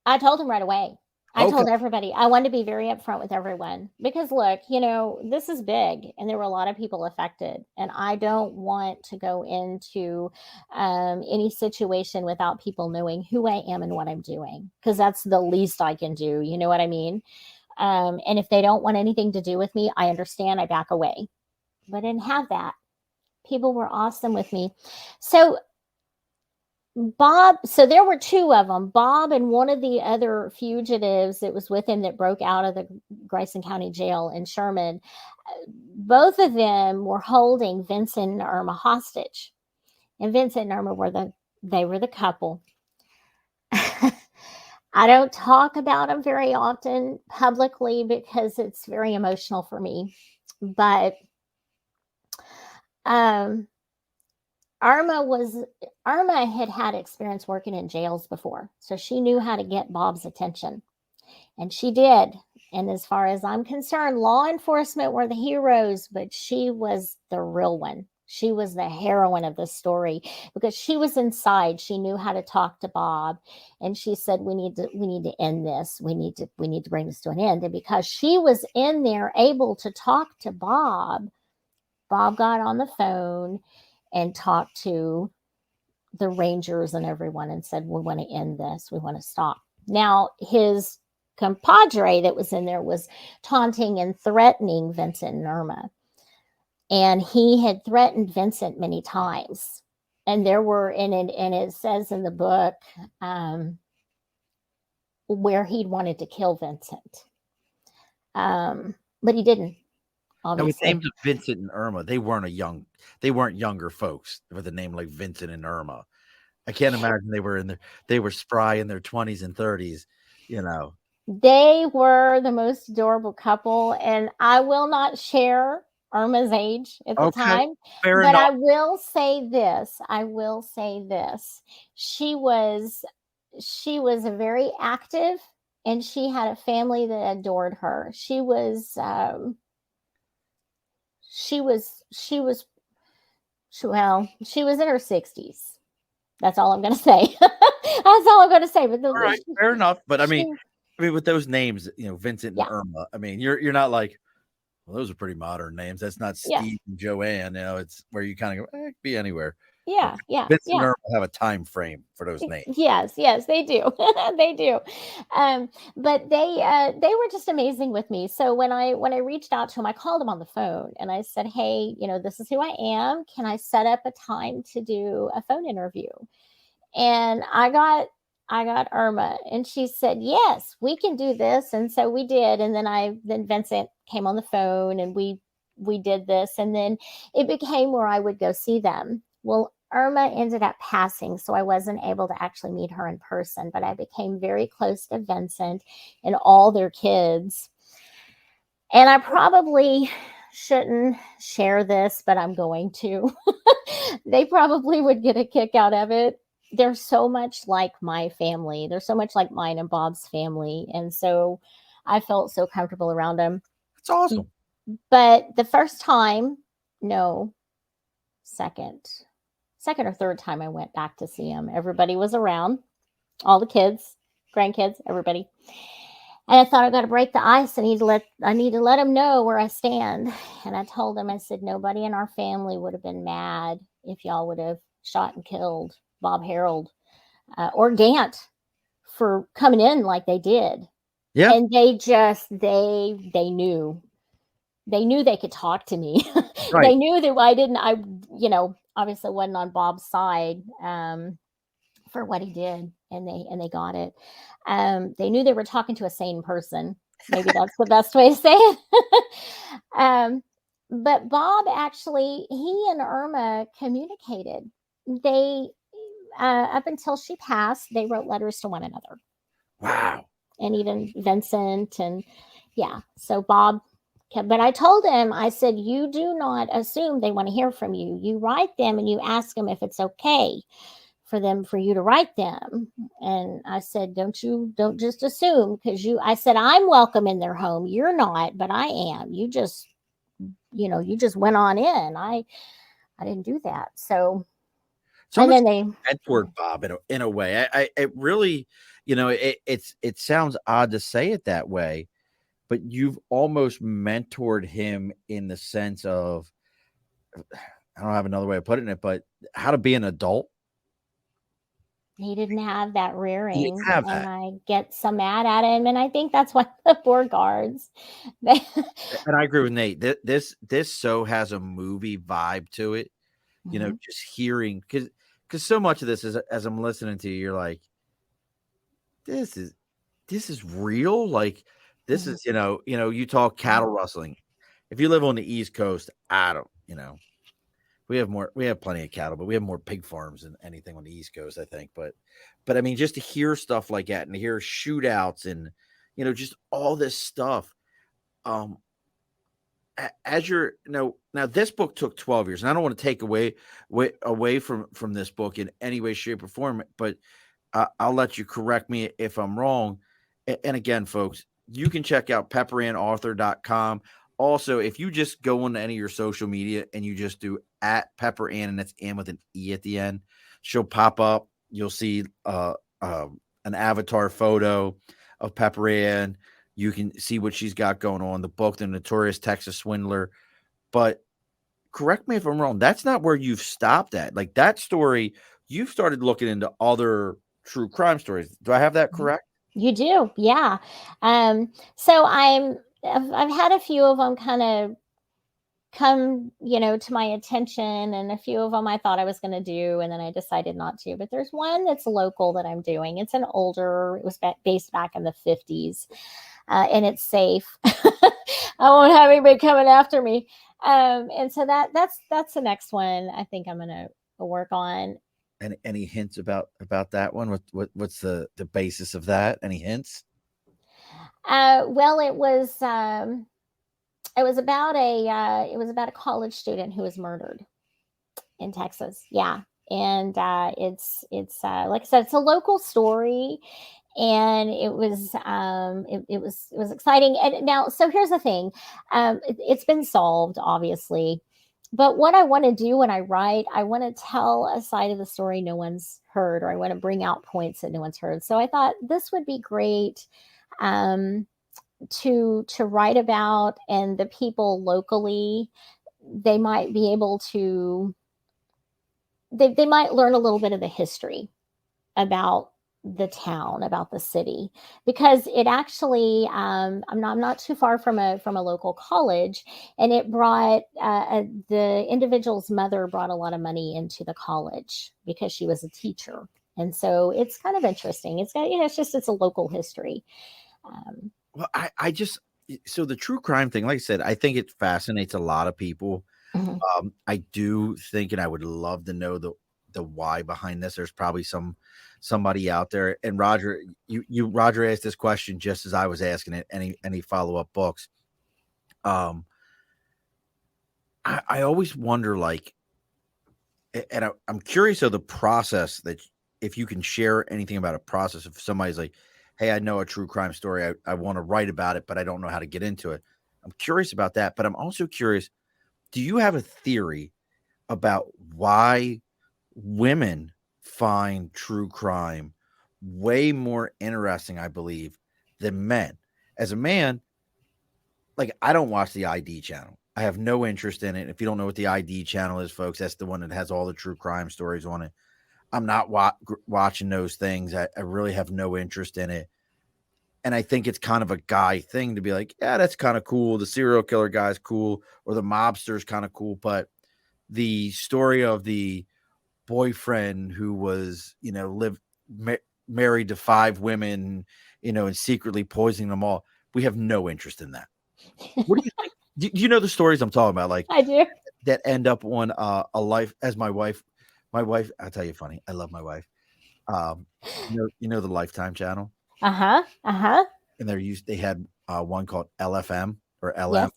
I told him right away. I Okay, told everybody. I wanted to be very upfront with everyone because look, this is big and there were a lot of people affected. And I don't want to go into any situation without people knowing who I am and what I'm doing because that's the least I can do. You know what I mean? And if they don't want anything to do with me, I understand. I back away. But I didn't have that. People were awesome with me. So so there were two of them, Bob and one of the other fugitives that was with him that broke out of the Grayson County Jail in Sherman. Both of them were holding Vincent and Irma hostage, and Vincent and Irma they were the couple. I don't talk about them very often publicly because it's very emotional for me, but um, Irma had experience working in jails before, so she knew how to get Bob's attention, and she did. And as far as I'm concerned, law enforcement were the heroes, but she was the real one. She was the heroine of the story because she was inside. She knew how to talk to Bob, and she said, "We need to end this. We need to bring this to an end." And because she was in there, able to talk to Bob, Bob got on the phone and talked to the Rangers and everyone and said, "We want to end this. We want to stop." Now, his compadre that was in there was taunting and threatening Vincent and Irma. And he had threatened Vincent many times. And there were, and it says in the book where he'd wanted to kill Vincent. But he didn't, now with obviously. names of Vincent and Irma, they weren't younger folks with a name like Vincent and Irma. I can't imagine they were spry in their 20s and 30s. You know, They were the most adorable couple, and I will not share Irma's age at the okay, time, fair but enough. I will say this. I will say this. She was she was very active and she had a family that adored her. She was in her 60s. That's all I'm going to say. That's all I'm going to say, but All right, fair enough. But she I mean, with those names, Vincent and yeah. Irma. I mean, you're not like, well, those are pretty modern names. That's not Yeah. Steve and Joanne. It's where you kind of go, it could be anywere. But Yeah, yeah, Vincent and yeah. Irma have a time frame for those names. Yes, yes, they do. They do. But they were just amazing with me. So when I reached out to them, I called them on the phone and I said, "Hey, this is who I am. Can I set up a time to do a phone interview?" And I got Irma and she said, "Yes, we can do this." And so we did. And then Vincent came on the phone and we did this. And then it became where I would go see them. Well, Irma ended up passing, so I wasn't able to actually meet her in person, but I became very close to Vincent and all their kids. And I probably shouldn't share this, but I'm going to. They probably would get a kick out of it. They're so much like my family. They're so much like mine and Bob's family. And so I felt so comfortable around them. It's awesome. But the first time, no, second, second or third time I went back to see him, everybody was around, all the kids, grandkids, everybody. And I thought I got to break the ice. I need to let him know where I stand. And I told him, I said, nobody in our family would have been mad if y'all would have shot and killed Bob Harold or Gant for coming in like they did. Yeah. And they knew. They knew they could talk to me. They Right. knew that obviously wasn't on Bob's side for what he did, and they got it. They knew they were talking to a sane person. Maybe that's the best way to say it. But Bob actually, he and Irma communicated. They up until she passed, they wrote letters to one another, Wow. and even Vincent, and yeah. So Bob kept, but I told him, I said, you do not assume they want to hear from you. You write them and you ask them if it's okay for you to write them. And I said, don't just assume, because I said, I'm welcome in their home. You're not, but I am. You just went on in. I didn't do that. So, and Someone then they, mentored Bob in a way. I it really, it sounds odd to say it that way, but you've almost mentored him in the sense of, I don't have another way of putting it, but how to be an adult. he didn't have that He didn't rearing, have and that. I get so mad at him. And I think that's why the poor guards, they, And I agree with Nate. This so has a movie vibe to it. Mhm. Just hearing, because so much of this is, as I'm listening to you, you're like, this is this is real. Like, this Mhm. is, you talk cattle rustling. If you live on the East Coast, I don't, we have plenty of cattle, but we have more pig farms than anything on the East Coast, I think. But I mean, just to hear stuff like that and to hear shootouts and, just all this stuff. Um, as you're, now this book took 12 years, and I don't want to take away from this book in any way, shape, or form, but I'll let you correct me if I'm wrong. And again, folks, you can check out pepperanauthor.com. Also, if you just go on any of your social media and you just do at Pepper Ann, and that's Ann with an E at the end, she'll pop up. You'll see an avatar photo of Pepper Ann. You can see what she's got going on. The book, The Notorious Texas Swindler. But correct me if I'm wrong. That's not where you've stopped at. Like, that story, you've started looking into other true crime stories. Do I have that correct? You do, yeah. So I've had a few of them kind of come, to my attention, and a few of them I thought I was going to do, and then I decided not to. But there's one that's local that I'm doing. It's an older. It was based back in the 50s, and it's safe. I won't have anybody coming after me. And so that's the next one I think I'm going to work on. Any hints about that one? What's the basis of that? Any hints? Well, it was about a college student who was murdered in Texas. Yeah. And it's like I said, it's a local story, and it was exciting. And now, so here's the thing, it's been solved, obviously, but what I want to do when I write, I want to tell a side of the story no one's heard, or I want to bring out points that no one's heard. So I thought this would be great. Um, to write about, and the people locally, they might be able to, they might learn a little bit of the history about the town, about the city, because it actually, I'm not too far from a local college, and it brought, the individual's mother brought a lot of money into the college because she was a teacher. And so it's kind of interesting. It's got, it's a local history. um, Well, I just, so the true crime thing, like I said, I think it fascinates a lot of people. mhm. I do think, and I would love to know the why behind this. There's probably somebody out there. And Roger, Roger asked this question just as I was asking it. Any follow up books? Um, I always wonder, like, and I'm curious of the process that if you can share anything about a process. If somebody's like, "Hey, I know a true crime story. I want to write about it, but I don't know how to get into it." I'm curious about that, but I'm also curious. Do you have a theory about why women find true crime way more interesting, I believe, than men? As a man, like, I don't watch the ID channel. I have no interest in it. If you don't know what the ID channel is, folks, that's the one that has all the true crime stories on it. I'm not watching those things. I really have no interest in it. And I think it's kind of a guy thing to be like, yeah, that's kind of cool. The serial killer guy's cool, or the mobster's kind of cool. But the story of the boyfriend who was, married to 5 women, and secretly poisoning them all, we have no interest in that. What do you think? Do you know the stories I'm talking about? Like, I do. that end up on a life as my wife. My wife, I'll tell you funny. I love my wife. Um, the Lifetime channel, Uh-huh. Uh-huh. and they had one called LFM or LM, Yes.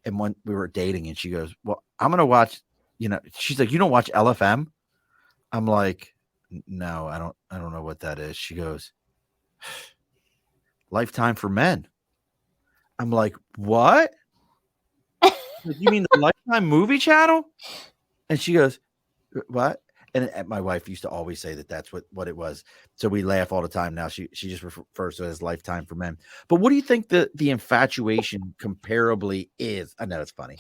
and when we were dating, and she goes, "Well, I'm gonna watch." She's like, "You don't watch LFM?" I'm like, "No, I don't. I don't know what that is." She goes, "Lifetime for Men." I'm like, "What? You mean the Lifetime movie channel?" And she goes, "What?" And my wife used to always say that that's what it was. So we laugh all the time now. She just refers to it as Lifetime for Men. But what do you think the infatuation comparably is? I know it's funny.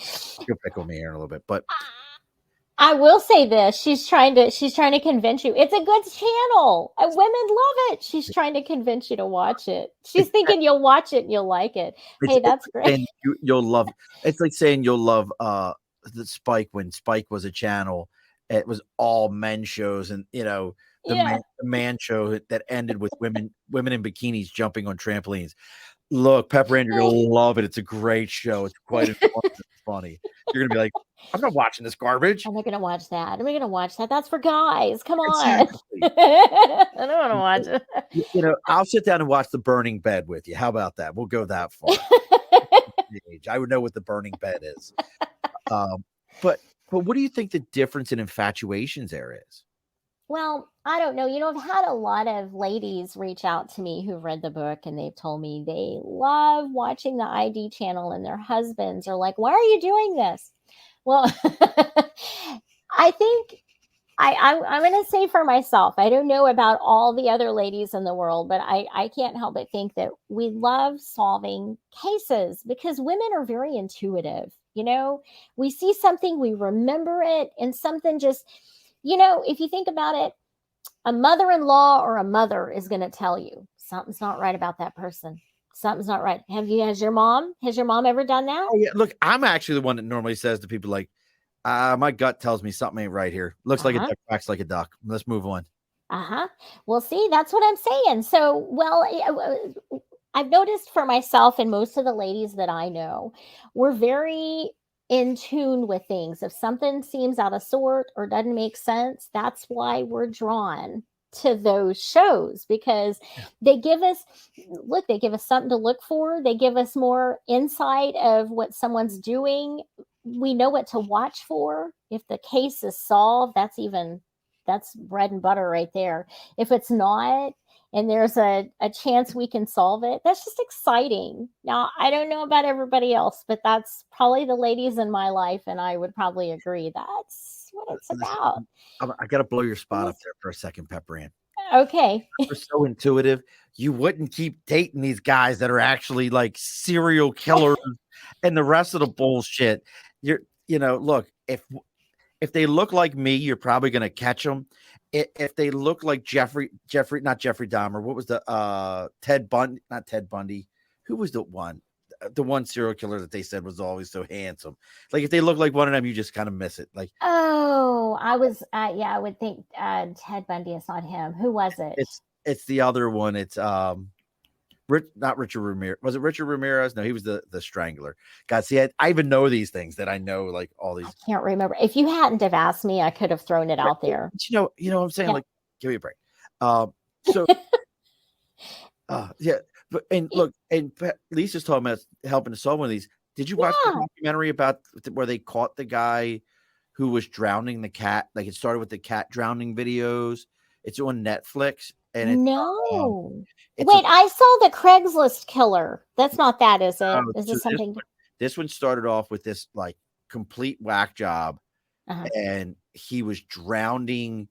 You'll pickle me here in a little bit, but I will say this. She's trying to convince you. It's a good channel. Women love it. She's trying to convince you to watch it. She's it's thinking you'll watch it and you'll like it. it's, Hey, it's that's like great. saying you'll love. It's like saying you'll love the Spike when Spike was a channel. It was all men shows, and the Yeah. man show that ended with women in bikinis jumping on trampolines. Look, Pepper Ann, you're gonna love it. It's a great show. It's quite informative and funny. You're gonna be like, I'm not watching this garbage. Am I gonna watch that? Am I gonna watch that? That's for guys. Come on. Exactly. I don't want to watch I'll sit down and watch The Burning Bed with you. How about that? We'll go that far. it. I would know what The Burning Bed is. Um, but what do you think the difference in infatuations there is? Well, I don't know. I've had a lot of ladies reach out to me who've read the book and they've told me they love watching the ID channel and their husbands are like, "Why are you doing this?" Well, I think I'm going to say for myself, I don't know about all the other ladies in the world, but I can't help but think that we love solving cases because women are very intuitive. We see something, we remember it, and something just, if you think about it, a mother-in-law or a mother is going to tell you something's not right about that person. Something's not right. Has your mom ever done that? Oh yeah, look, I'm actually the one that normally says to people like, my gut tells me something ain't right here. Looks like a Uh-huh. duck, quacks like a duck. Let's move on. Uh-huh. Well, see, that's what I'm saying. So, well, I've noticed for myself and most of the ladies that I know, we're very in tune with things. If something seems out of sort or doesn't make sense, that's why we're drawn to those shows because Yeah. they give us something to look for. They give us more insight of what someone's doing. We know what to watch for. If the case is solved, that's bread and butter right there. If it's not, and there's a chance we can solve it, that's just exciting. Now, I don't know about everybody else, but that's probably the ladies in my life, and I would probably agree that's what it's Listen, about. I got to blow your spot up Yes. there for a second, Pepper Ann. Okay. You're so intuitive. You wouldn't keep dating these guys that are actually like serial killers and the rest of the bullshit. Look, if they look like me, you're probably going to catch them. If they look like not Jeffrey Dahmer, what was the Ted Bundy? Not Ted Bundy. Who was the one? The one serial killer that they said was always so handsome. Like if they look like one of them, you just kind of miss it. Like Oh, I would think Ted Bundy is not him. Who was it? it's the other one. It's not Richard Ramirez. Was it Richard Ramirez? No, he was the strangler. God, see, I even know these things that I know, like all I these. can't remember. If you hadn't have asked me, I could have thrown it Right, out there. but what I'm saying. Yeah. Like, give me a break. So yeah, but and look, and Lisa's talking about helping to solve one of these. Did you watch the Yeah. documentary about where they caught the guy who was drowning the cat? Like, it started with the cat drowning videos. It's on Netflix, and No. it's a Wait, I saw the Craigslist killer. That's not that, is it? Is so this something? this one started off with this like complete whack job, Uh-huh. and he was drowning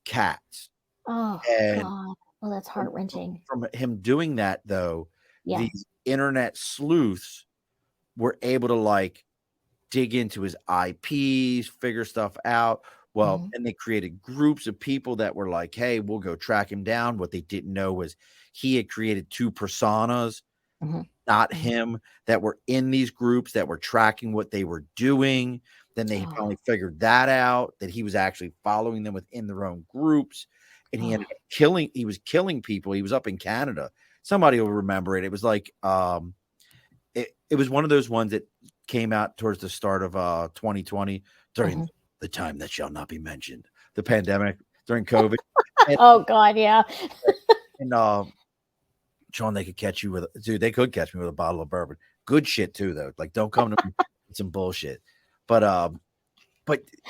cats. Oh And God. Well, that's from, heart-wrenching. from him doing that, though, Yeah. these internet sleuths were able to like dig into his IPs, figure stuff out. Well, Mhm. and they created groups of people that were like, hey, we'll go track him down. What they didn't know was he had created two personas, Mhm. not Mhm. him, that were in these groups that were tracking what they were doing. Then they Oh. finally figured that out, that he was actually following them within their own groups. And he Oh. ended up he was killing people. He was up in Canada. Somebody will remember it. It was like it was one of those ones that came out towards the start of 2020 during Mhm. the time that shall not be mentioned, the pandemic during COVID. And, Oh God, yeah. and Sean, they could catch you with dude. They could catch me with a bottle of bourbon. Good shit too, though. Like, don't come to me with some bullshit. But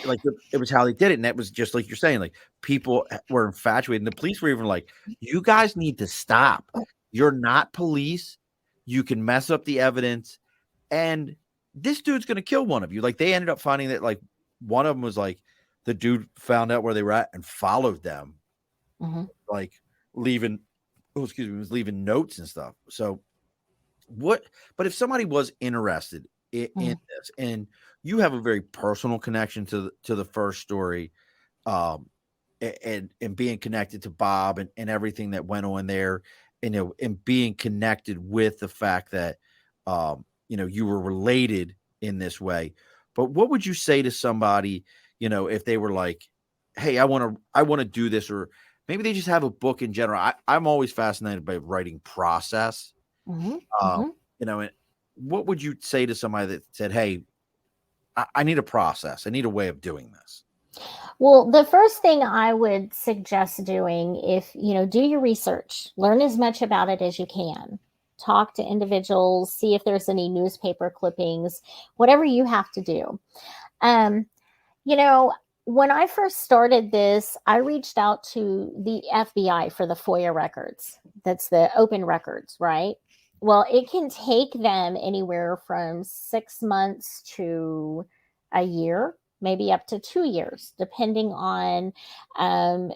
like it was how they did it, and that was just like you're saying. Like, people were infatuated, and the police were even like, "You guys need to stop. You're not police. You can mess up the evidence, and this dude's gonna kill one of you." Like, they ended up finding that like one of them was like the dude found out where they were at and followed them, Mhm. like leaving. Oh, excuse me, was leaving notes and stuff. So what? But if somebody was interested in Mhm. this, and you have a very personal connection to the first story, um, and being connected to Bob and everything that went on there, and being connected with the fact that you were related in this way. But what would you say to somebody, if they were like, hey, I want to do this, or maybe they just have a book in general. I'm always fascinated by writing process. Mhm. um, Mhm. and what would you say to somebody that said, hey, I need a process, I need a way of doing this? Well, the first thing I would suggest doing, if do your research, learn as much about it as you can. Talk to individuals, see if there's any newspaper clippings, whatever you have to do. Um, you know, when I first started this, I reached out to the FBI for the FOIA records. That's the open records, right? Well, it can take them anywhere from 6 months to a year, maybe up to 2 years, depending on um,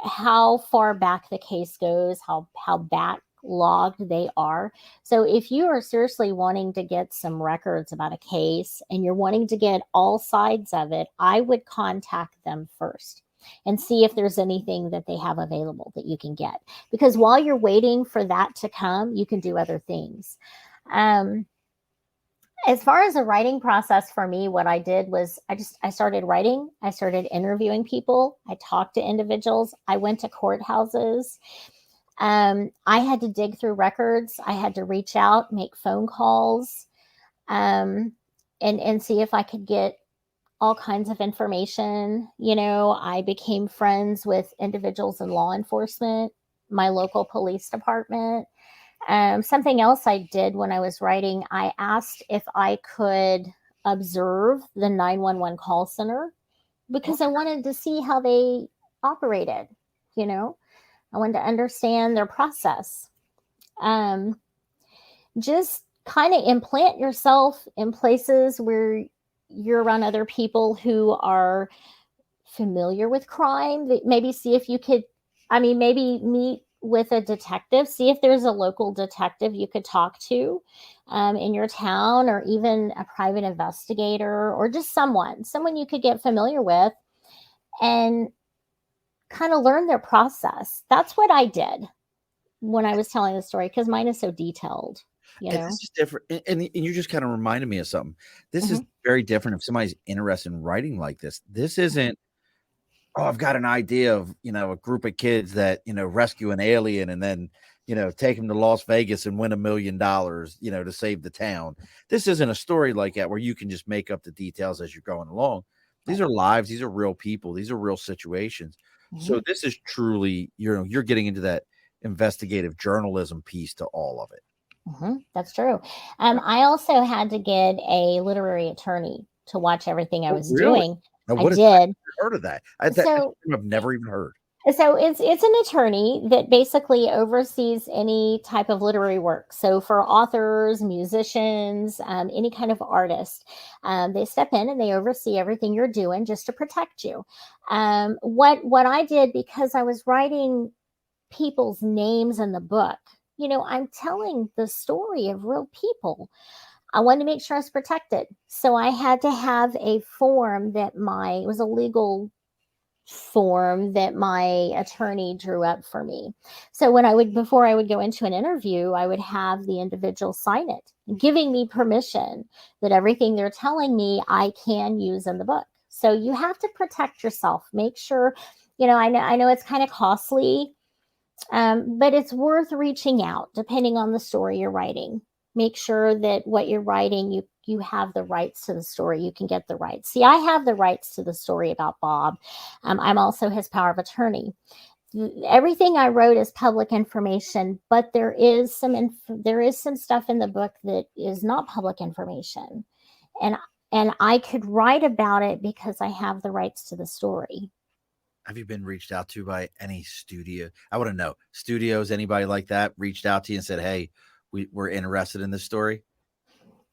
how far back the case goes, how backlogged they are. So if you are seriously wanting to get some records about a case and you're wanting to get all sides of it, I would contact them first and see if there's anything that they have available that you can get. Because while you're waiting for that to come, you can do other things. Um, as far as the writing process for me, what I did was I started writing, I started interviewing people, I talked to individuals, I went to courthouses. I had to dig through records, I had to reach out, make phone calls, um, and see if I could get all kinds of information. I became friends with individuals in law enforcement, my local police department. Something else I did when I was writing, I asked if I could observe the 911 call center because I wanted to see how they operated. You know, I wanted to understand their process. Um, just kind of implant yourself in places where you're around other people who are familiar with crime. Maybe see if you could, maybe meet with a detective, see if there's a local detective you could talk to in your town, or even a private investigator, or just someone you could get familiar with and kind of learn their process. That's what I did when I was telling the story because mine is so detailed, you And know? this is different, and you just kind of reminded me of something. This is Hmm. very different if somebody's interested in writing like this. This isn't, oh, I've got an idea of, a group of kids that, rescue an alien and then, take them to Las Vegas and win $1 million, to save the town. This isn't a story like that where you can just make up the details as you're going along. These Right. are lives, these are real people, these are real situations. Hmm. So this is truly, you're getting into that investigative journalism piece to all of it. That's true. I also had to get a literary attorney to watch everything I Oh, was really? doing. Now, I what is that? did. I've heard of that. That's So I've never even heard. it's an attorney that basically oversees any type of literary work. So for authors, musicians, any kind of artist, they step in and they oversee everything you're doing just to protect you. What I did, because I was writing people's names in the book, I'm telling the story of real people. I wanted to make sure I was protected. So I had to have a form that it was a legal form that my attorney drew up for me. So before I would go into an interview, I would have the individual sign it, giving me permission that everything they're telling me I can use in the book. So you have to protect yourself. Make sure, I know it's kind of costly, but it's worth reaching out depending on the story you're writing. Make sure that what you're writing, you have the rights to the story. You can get the rights. See, I have the rights to the story about Bob. I'm also his power of attorney. Everything I wrote is public information, but there is some stuff in the book that is not public information, and I could write about it because I have the rights to the story. Have you been reached out to by any studio? I want to know studios. Anybody like that reached out to you and said, "Hey, we're interested in this story."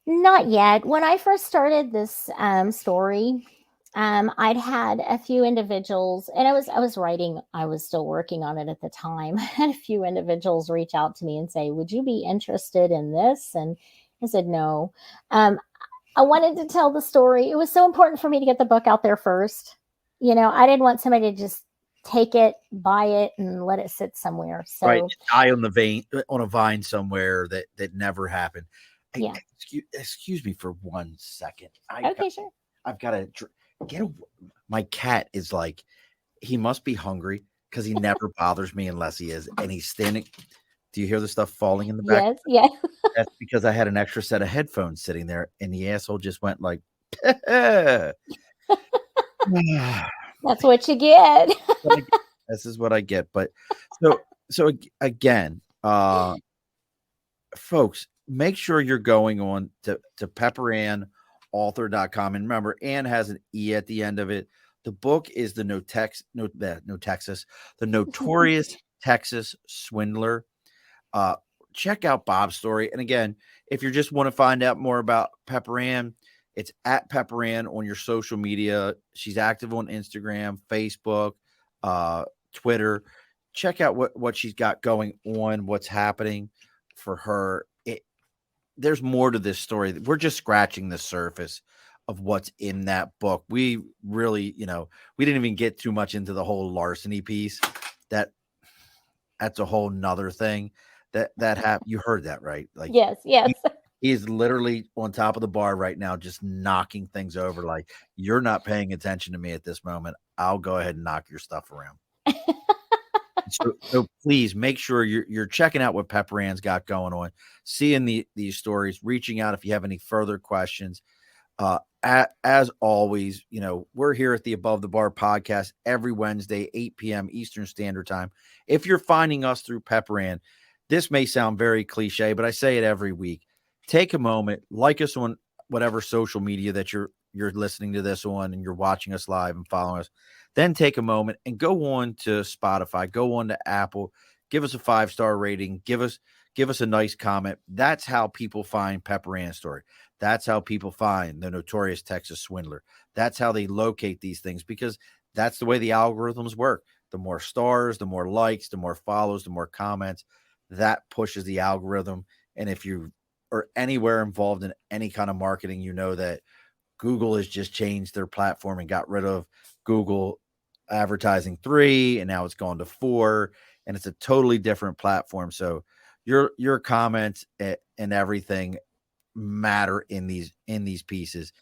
Not yet. When I first started this story, I'd had a few individuals, and I was writing. I was still working on it at the time. I had a few individuals reach out to me and say, "Would you be interested in this?" And I said, "No." Um, I wanted to tell the story. It was so important for me to get the book out there first. I didn't want somebody to just take it, buy it, and let it sit somewhere. Right, So, just die on the vein on a vine somewhere that never happened. yeah. Excuse me for 1 second. Okay, sure. I've got to get a. My cat is like he must be hungry because he never bothers me unless he is, and he's standing. Do you hear the stuff falling in the back? Yes, yeah. That's because I had an extra set of headphones sitting there, and the asshole just went like, "This That's what you get. is what I get." But again, folks, make sure you're going on to pepperanauthor.com. And remember, Ann has an E at the end of it. The book is no Texas, the Notorious Texas Swindler. Uh, Check out Bob's story. And again, if you just want to find out more about Pepper Ann, it's at Pepper Ann on your social media. She's active on Instagram, Facebook, Twitter. Check out what she's got going on, what's happening for her. There's more to this story. We're just scratching the surface of what's in that book. We really, we didn't even get too much into the whole larceny piece. That's a whole nother thing that happened. You heard that, right? Like Yes, yes. he is literally on top of the bar right now, just knocking things over. Like, you're not paying attention to me at this moment. I'll go ahead and knock your stuff around. So please make sure you're checking out what Pepper Ann's got going on, seeing these stories, reaching out if you have any further questions. As always, we're here at the Above the Bar podcast every Wednesday, 8 p.m. Eastern Standard Time. If you're finding us through Pepper Ann, this may sound very cliche, but I say it every week. Take a moment, like us on whatever social media that you're listening to this on, and you're watching us live and following us. Then take a moment and go on to Spotify, go on to Apple, give us a 5-star rating, give us a nice comment. That's how people find Pepper Ann's story. That's how people find the Notorious Texas Swindler. That's how they locate these things, because that's the way the algorithms work. The more stars, the more likes, the more follows, the more comments, that pushes the algorithm. And if you are anywhere involved in any kind of marketing, you know that Google has just changed their platform and got rid of Google advertising 3, and now it's gone to 4, and it's a totally different platform. So your comments and everything matter in these pieces.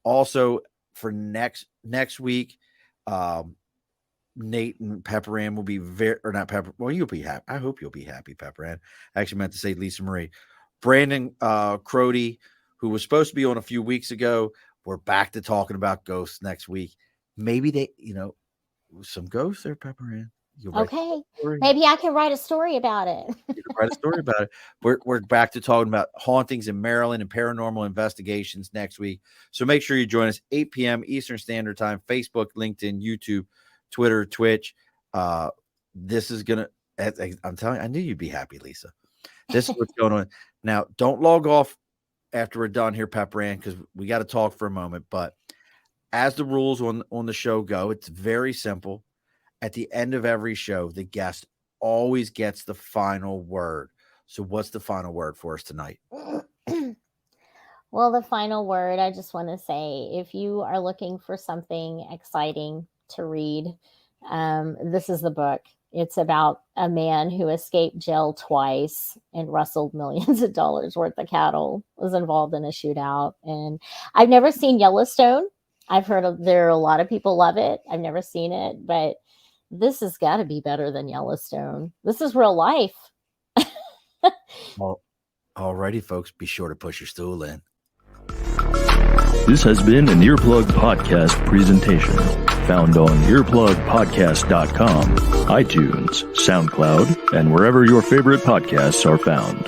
Also for next week, Nate and Pepper Ann will be or not Pepper. Well, you'll be happy. I hope you'll be happy, Pepper Ann. I actually meant to say Lisa Marie. Brandon Crody, who was supposed to be on a few weeks ago, we're back to talking about ghosts next week. Maybe they, some ghosts there, Pepper Ann. You write the Okay. story. Maybe I can write a story about it. You can write a story about it. We're back to talking about hauntings in Maryland and paranormal investigations next week. So make sure you join us 8 p.m. Eastern Standard Time, Facebook, LinkedIn, YouTube, Twitter, Twitch. This is gonna. I'm telling you, I knew you'd be happy, Lisa. This is what's going on. Now, don't log off after we're done here, Pepper Ann, because we got to talk for a moment. But as the rules on the show go, it's very simple. At the end of every show, the guest always gets the final word. So what's the final word for us tonight? Well, the final word, I just want to say, if you are looking for something exciting to read, this is the book. It's about a man who escaped jail twice and rustled millions of dollars worth of cattle, was involved in a shootout. And I've never seen Yellowstone. I've heard there are a lot of people love it. I've never seen it, but this has got to be better than Yellowstone. This is real life. Well, alrighty, folks, be sure to push your stool in. This has been an Earplug Podcast presentation, found on earplugpodcast.com, iTunes, SoundCloud, and wherever your favorite podcasts are found.